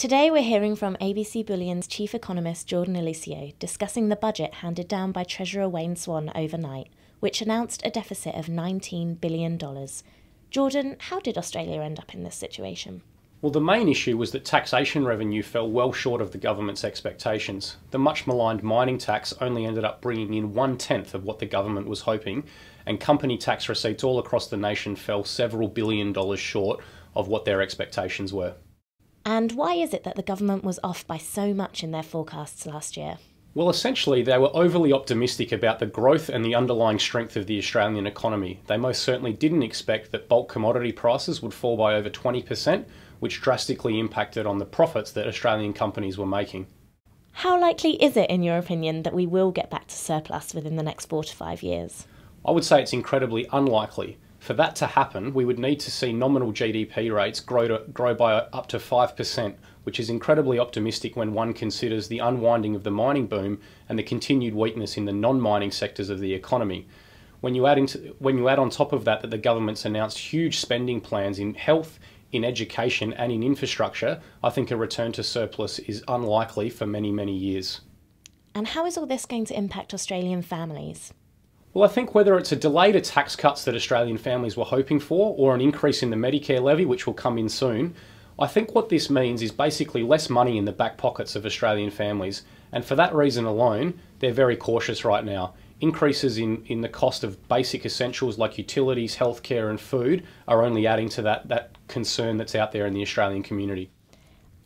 Today we're hearing from ABC Bullion's chief economist Jordan Alicio discussing the budget handed down by Treasurer Wayne Swan overnight, which announced a deficit of $19 billion. Jordan, how did Australia end up in this situation? Well, the main issue was that taxation revenue fell well short of the government's expectations. The much maligned mining tax only ended up bringing in 1/10 of what the government was hoping, and company tax receipts all across the nation fell several $1 billion short of what their expectations were. And why is it that the government was off by so much in their forecasts last year? Well, essentially, they were overly optimistic about the growth and the underlying strength of the Australian economy. They most certainly didn't expect that bulk commodity prices would fall by over 20%, which drastically impacted on the profits that Australian companies were making. How likely is it, in your opinion, that we will get back to surplus within the next 4 to 5 years? I would say it's incredibly unlikely. For that to happen, we would need to see nominal GDP rates grow by up to 5%, which is incredibly optimistic when one considers the unwinding of the mining boom and the continued weakness in the non-mining sectors of the economy. When you add on top of that the government's announced huge spending plans in health, in education and in infrastructure, I think a return to surplus is unlikely for many, many years. And how is all this going to impact Australian families? Well, I think whether it's a delay to tax cuts that Australian families were hoping for or an increase in the Medicare levy, which will come in soon, I think what this means is basically less money in the back pockets of Australian families. And for that reason alone, they're very cautious right now. Increases in the cost of basic essentials like utilities, healthcare and food are only adding to that concern that's out there in the Australian community.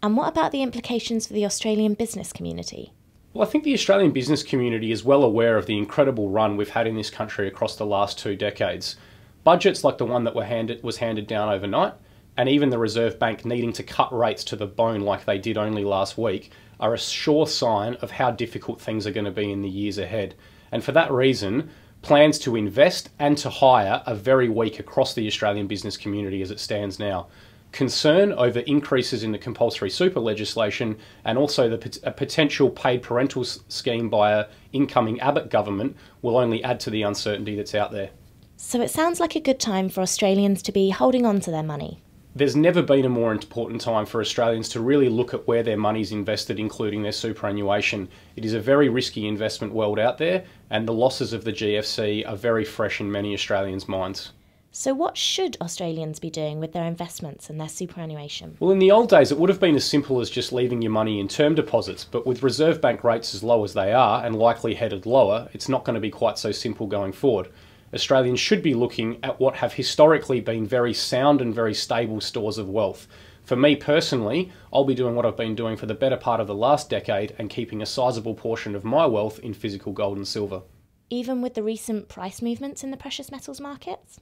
And what about the implications for the Australian business community? Well, I think the Australian business community is well aware of the incredible run we've had in this country across the last 2 decades. Budgets like the one that was handed down overnight, and even the Reserve Bank needing to cut rates to the bone like they did only last week, are a sure sign of how difficult things are going to be in the years ahead. And for that reason, plans to invest and to hire are very weak across the Australian business community as it stands now. Concern over increases in the compulsory super legislation and also a potential paid parental scheme by an incoming Abbott government will only add to the uncertainty that's out there. So it sounds like a good time for Australians to be holding on to their money. There's never been a more important time for Australians to really look at where their money's invested, including their superannuation. It is a very risky investment world out there, and the losses of the GFC are very fresh in many Australians' minds. So what should Australians be doing with their investments and their superannuation? Well, in the old days, it would have been as simple as just leaving your money in term deposits, but with Reserve Bank rates as low as they are, and likely headed lower, it's not going to be quite so simple going forward. Australians should be looking at what have historically been very sound and very stable stores of wealth. For me personally, I'll be doing what I've been doing for the better part of the last decade and keeping a sizable portion of my wealth in physical gold and silver. Even with the recent price movements in the precious metals markets?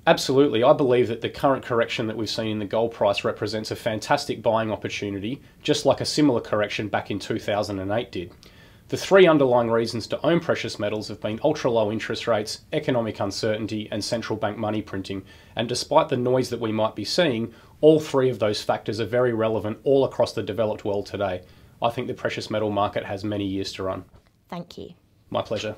Absolutely. I believe that the current correction that we've seen in the gold price represents a fantastic buying opportunity, just like a similar correction back in 2008 did. The 3 underlying reasons to own precious metals have been ultra-low interest rates, economic uncertainty, and central bank money printing. And despite the noise that we might be seeing, all 3 of those factors are very relevant all across the developed world today. I think the precious metal market has many years to run. Thank you. My pleasure.